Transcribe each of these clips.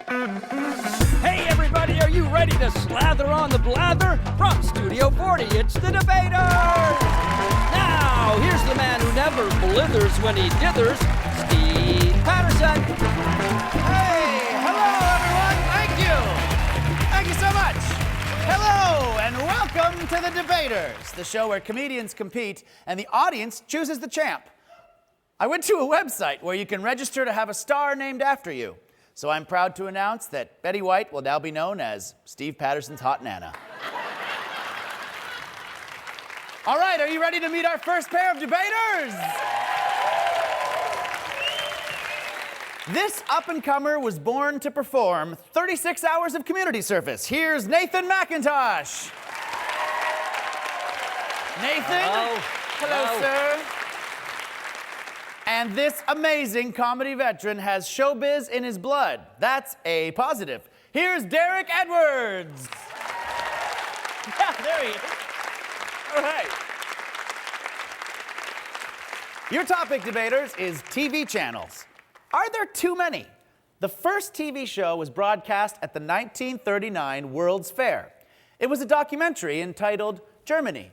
Hey everybody, are you ready to slather on the blather? From Studio 40, it's the Debaters! Now, here's the man who never blithers when he dithers, Steve Patterson. Hey, hello everyone, thank you. Thank you so much. Hello and welcome to the Debaters, the show where comedians compete and the audience chooses the champ. I went to a website where you can register to have a star named after you. So I'm proud to announce that Betty White will now be known as Steve Patterson's Hot Nana. All right, are you ready to meet our first pair of debaters? This up-and-comer was born to perform 36 hours of community service. Here's Nathan Macintosh. Nathan? Hello. Hello, sir. And this amazing comedy veteran has showbiz in his blood. That's a positive. Here's Derek Edwards. Yeah, there he is. All right. Your topic, debaters, is TV channels. Are there too many? The first TV show was broadcast at the 1939 World's Fair. It was a documentary entitled Germany,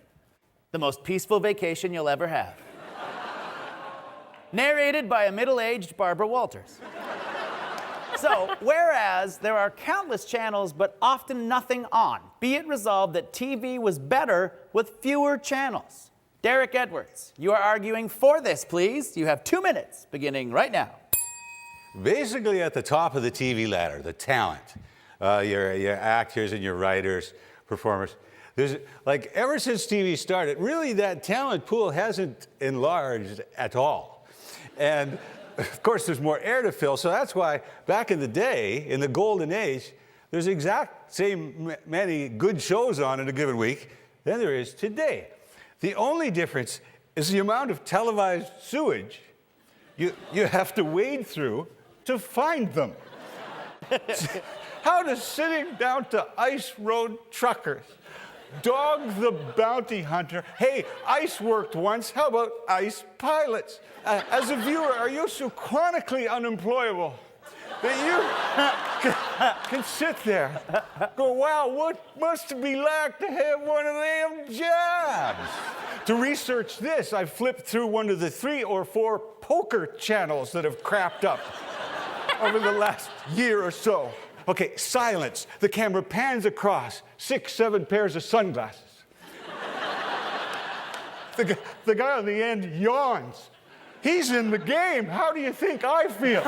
the most peaceful vacation you'll ever have. Narrated by a middle-aged Barbara Walters. So, whereas there are countless channels but often nothing on, be it resolved that TV was better with fewer channels. Derek Edwards, you are arguing for this, please. You have 2 minutes, beginning right now. Basically, at the top of the TV ladder, the talent, your actors and your writers, performers. There's, like, ever since TV started, really that talent pool hasn't enlarged at all. And, of course, there's more air to fill, so that's why back in the day, in the golden age, there's exact same many good shows on in a given week than there is today. The only difference is the amount of televised sewage you have to wade through to find them. How does sitting down to Ice Road Truckers, Dog the Bounty Hunter, hey, Ice worked once, how about Ice Pilots? As a viewer, are you so chronically unemployable that you can sit there, go, wow, what must be like to have one of them jobs? To research this, I flipped through one of the 3 or 4 poker channels that have crapped up over the last year or so. Okay, silence. The camera pans across 6, 7 pairs of sunglasses. The guy on the end yawns. He's in the game. How do you think I feel?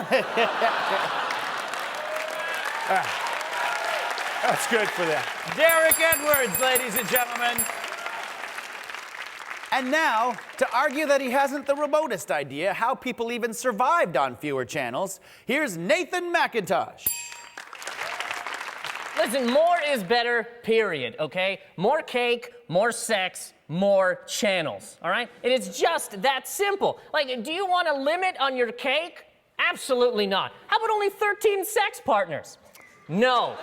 That's good for them. Derek Edwards, ladies and gentlemen. And now, to argue that he hasn't the remotest idea how people even survived on fewer channels, here's Nathan Macintosh. Listen, more is better, period, okay? More cake, more sex, more channels, all right? And it's just that simple. Like, do you want a limit on your cake? Absolutely not. How about only 13 sex partners? No.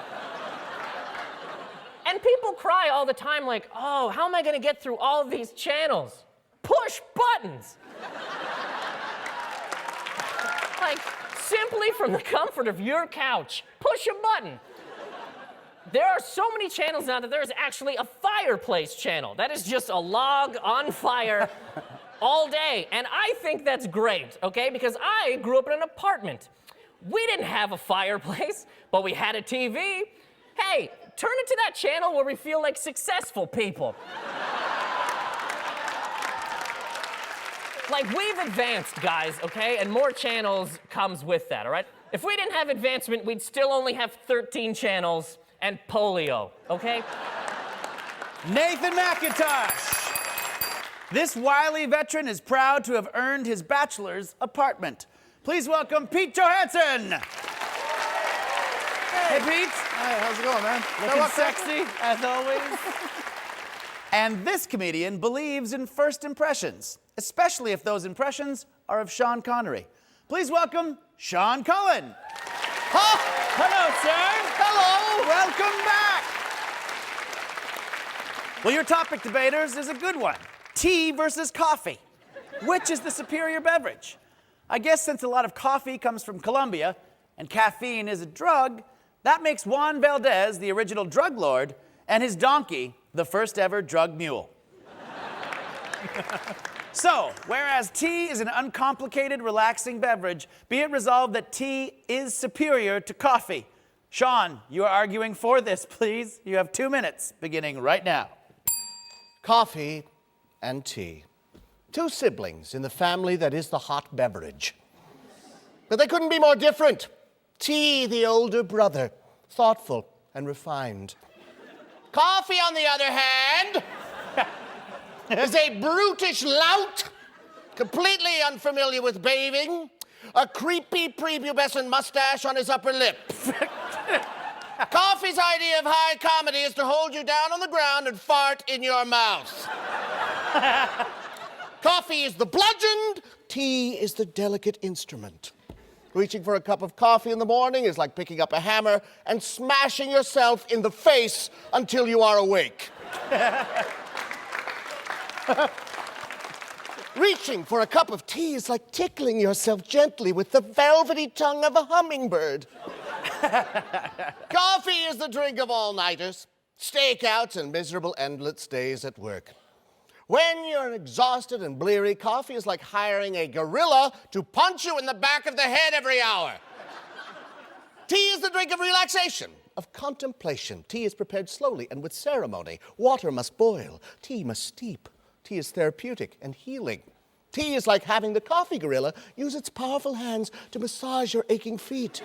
And people cry all the time like, oh, how am I gonna get through all of these channels? Push buttons. Like, simply from the comfort of your couch, push a button. There are so many channels now that there is actually a fireplace channel. That is just a log on fire all day. And I think that's great, okay? Because I grew up in an apartment. We didn't have a fireplace, but we had a TV. Hey, turn it to that channel where we feel like successful people. Like, we've advanced, guys, okay? And more channels comes with that, all right? If we didn't have advancement, we'd still only have 13 channels and polio, okay? Nathan Macintosh. This wily veteran is proud to have earned his bachelor's apartment. Please welcome Pete Johansson. Hey, Pete. Hey, how's it going, man? Looking sexy, as always. And this comedian believes in first impressions, especially if those impressions are of Sean Connery. Please welcome Sean Cullen. Oh, hello, sir. Hello. Welcome back. Well, your topic, debaters, is a good one. Tea versus coffee. Which is the superior beverage? I guess since a lot of coffee comes from Colombia and caffeine is a drug, That makes Juan Valdez the original drug lord and his donkey the first ever drug mule. So, whereas tea is an uncomplicated, relaxing beverage, be it resolved that tea is superior to coffee. Sean, you are arguing for this, please. You have 2 minutes, beginning right now. Coffee and tea. Two siblings in the family that is the hot beverage. But they couldn't be more different. Tea, the older brother, thoughtful and refined. Coffee, on the other hand, is a brutish lout, completely unfamiliar with bathing, a creepy prepubescent mustache on his upper lip. Coffee's idea of high comedy is to hold you down on the ground and fart in your mouth. Coffee is the bludgeoned, tea is the delicate instrument. Reaching for a cup of coffee in the morning is like picking up a hammer and smashing yourself in the face until you are awake. Reaching for a cup of tea is like tickling yourself gently with the velvety tongue of a hummingbird. Coffee is the drink of all-nighters, stakeouts, and miserable endless days at work. When you're exhausted and bleary, coffee is like hiring a gorilla to punch you in the back of the head every hour. Tea is the drink of relaxation, of contemplation. Tea is prepared slowly and with ceremony. Water must boil. Tea must steep. Tea is therapeutic and healing. Tea is like having the coffee gorilla use its powerful hands to massage your aching feet.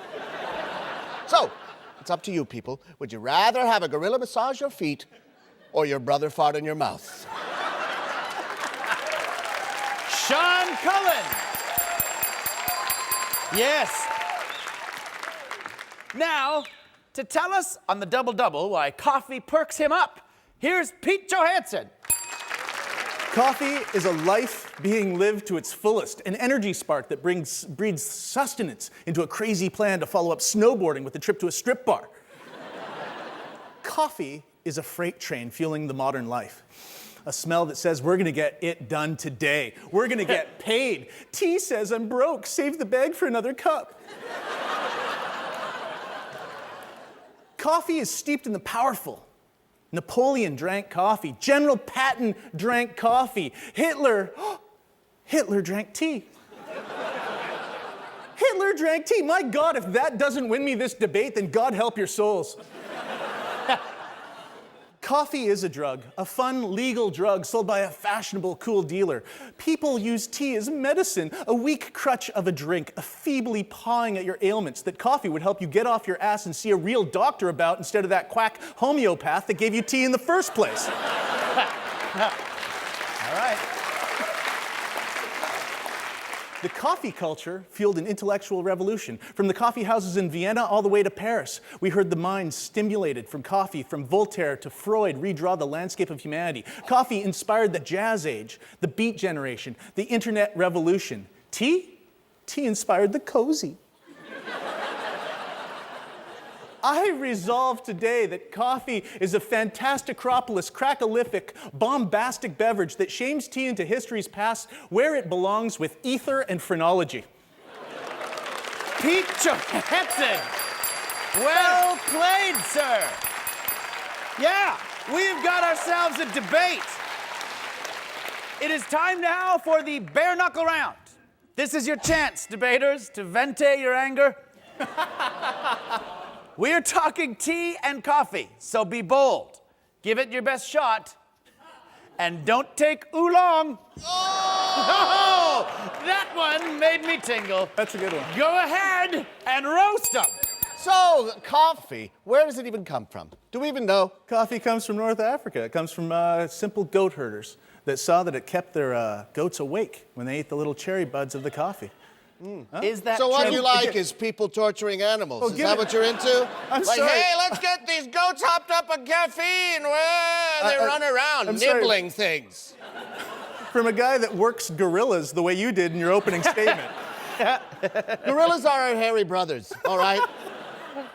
So, it's up to you, people. Would you rather have a gorilla massage your feet or your brother fart in your mouth? Sean Cullen. Yes. Now, to tell us on the double-double why coffee perks him up, here's Pete Johansson. Coffee is a life being lived to its fullest, an energy spark that breeds sustenance into a crazy plan to follow up snowboarding with a trip to a strip bar. Coffee is a freight train fueling the modern life. A smell that says we're gonna get it done today. We're gonna get paid. Tea says I'm broke, save the bag for another cup. Coffee is steeped in the powerful. Napoleon drank coffee. General Patton drank coffee. Hitler drank tea. Hitler drank tea. My God, if that doesn't win me this debate, then God help your souls. Coffee is a drug, a fun, legal drug sold by a fashionable, cool dealer. People use tea as medicine, a weak crutch of a drink, a feebly pawing at your ailments that coffee would help you get off your ass and see a real doctor about instead of that quack homeopath that gave you tea in the first place. All right. The coffee culture fueled an intellectual revolution. From the coffee houses in Vienna all the way to Paris, we heard the minds stimulated from coffee, from Voltaire to Freud, redraw the landscape of humanity. Coffee inspired the jazz age, the beat generation, the internet revolution. Tea? Tea inspired the cozy. I resolve today that coffee is a fantasticropolis, crackolific, bombastic beverage that shames tea into history's past where it belongs with ether and phrenology. Pete Johansson. Well played, sir. Yeah, we've got ourselves a debate. It is time now for the bare knuckle round. This is your chance, debaters, to vente your anger. We're talking tea and coffee, so be bold. Give it your best shot, and don't take oolong. Oh, that one made me tingle. That's a good one. Go ahead and roast them. So, coffee, where does it even come from? Do we even know? Coffee comes from North Africa. It comes from simple goat herders that saw that it kept their goats awake when they ate the little cherry buds of the coffee. Huh? Is that so what true? you like is people torturing animals. Oh, is that what you're into? I'm like, sorry. hey, let's get these goats hopped up on caffeine. Well, they run around I'm nibbling things. From a guy that works gorillas the way you did in your opening statement. Gorillas are our hairy brothers, all right?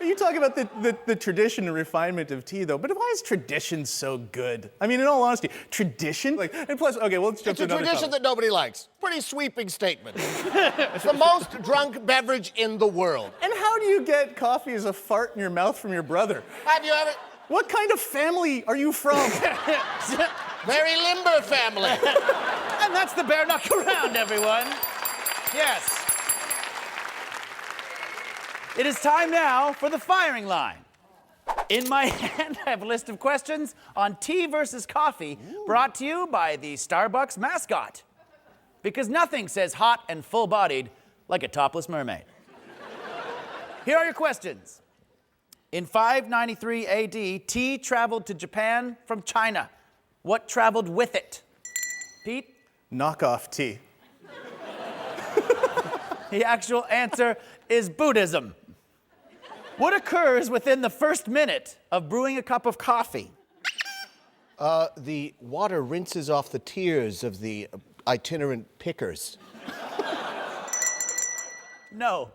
You talk about the tradition and refinement of tea, though, but why is tradition so good? I mean, in all honesty, tradition? And plus, okay, well, let's jump It's to a another tradition topic. that nobody likes. Pretty sweeping statement. It's the most drunk beverage in the world. And how do you get coffee as a fart in your mouth from your brother? Have you ever... What kind of family are you from? Very limber family. And that's the bare knuckle round, everyone. Yes. It is time now for the firing line. In my hand, I have a list of questions on tea versus coffee, brought to you by the Starbucks mascot. Because nothing says hot and full-bodied like a topless mermaid. Here are your questions. In 593 AD, tea traveled to Japan from China. What traveled with it? Pete? Knockoff tea. The actual answer is Buddhism. What occurs within the first minute of brewing a cup of coffee? The water rinses off the tears of the itinerant pickers. No.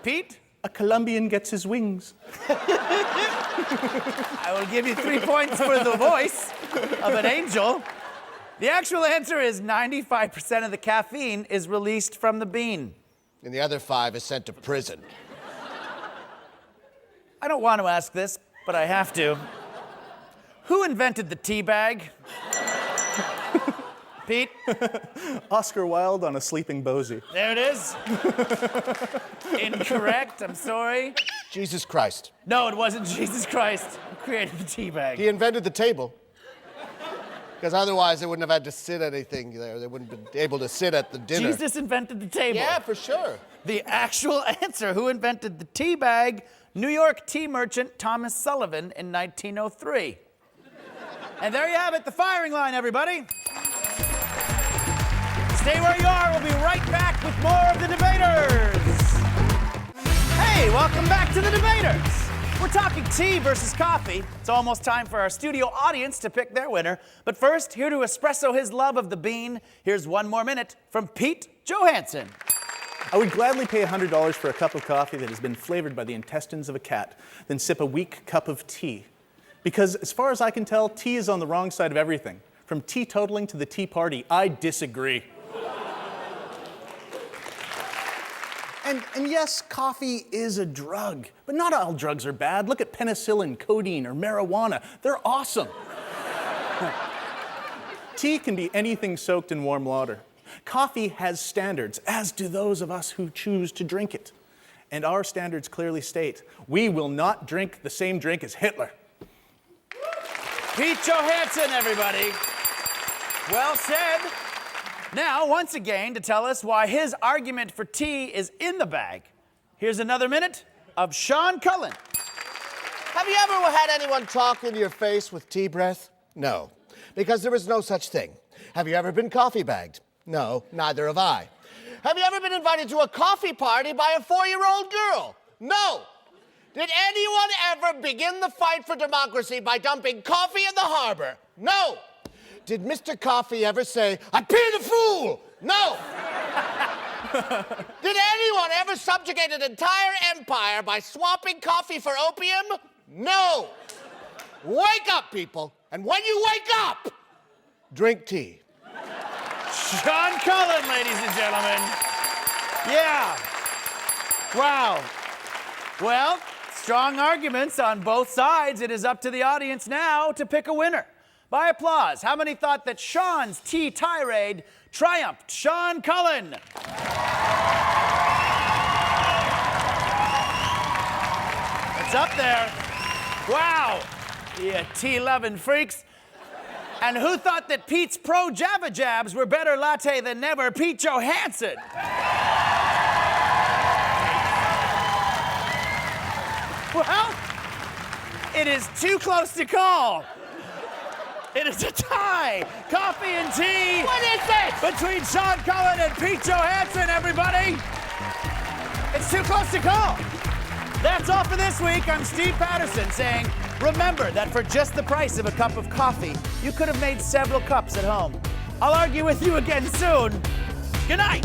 Pete? A Colombian gets his wings. I will give you 3 points for the voice of an angel. The actual answer is 95% of the caffeine is released from the bean. And the other 5 is sent to prison. I don't want to ask this, but I have to. Who invented the tea bag? Pete? Oscar Wilde on a sleeping Bosie. There it is. Incorrect, I'm sorry. Jesus Christ. No, it wasn't Jesus Christ who created the tea bag. He invented the table. Because otherwise they wouldn't have had to sit anything there. They wouldn't have been able to sit at the dinner. Jesus invented the table. Yeah, for sure. The actual answer, who invented the tea bag? New York tea merchant Thomas Sullivan in 1903. And there you have it, the firing line, everybody. Stay where you are. We'll be right back with more of the Debaters. Hey, welcome back to the Debaters. We're talking tea versus coffee. It's almost time for our studio audience to pick their winner. But first, here to espresso his love of the bean, here's one more minute from Pete Johansson. I would gladly pay $100 for a cup of coffee that has been flavored by the intestines of a cat, than sip a weak cup of tea. Because as far as I can tell, tea is on the wrong side of everything. From teetotaling to the tea party, I disagree. And yes, coffee is a drug, but not all drugs are bad. Look at penicillin, codeine, or marijuana. They're awesome. Tea can be anything soaked in warm water. Coffee has standards, as do those of us who choose to drink it. And our standards clearly state, we will not drink the same drink as Hitler. Pete Johansson, everybody. Well said. Now, once again, to tell us why his argument for tea is in the bag, here's another minute of Sean Cullen. Have you ever had anyone talk into your face with tea breath? No, because there is no such thing. Have you ever been coffee bagged? No, neither have I. Have you ever been invited to a coffee party by a 4-year-old girl? No. Did anyone ever begin the fight for democracy by dumping coffee in the harbor? No. Did Mr. Coffee ever say, "I pity the fool"? No. Did anyone ever subjugate an entire empire by swapping coffee for opium? No. Wake up, people. And when you wake up, drink tea. Sean Cullen, ladies and gentlemen. Yeah. Wow. Well, strong arguments on both sides. It is up to the audience now to pick a winner. By applause, how many thought that Sean's tea tirade triumphed Sean Cullen? It's up there. Wow. Yeah, tea-loving freaks. And who thought that Pete's pro Java Jabs were better latte than never? Pete Johansson. Well, it is too close to call. It is a tie. Coffee and tea. What is this? Between Sean Cullen and Pete Johansson, everybody. It's too close to call. That's all for this week. I'm Steve Patterson saying, remember that for just the price of a cup of coffee, you could have made several cups at home. I'll argue with you again soon. Good night.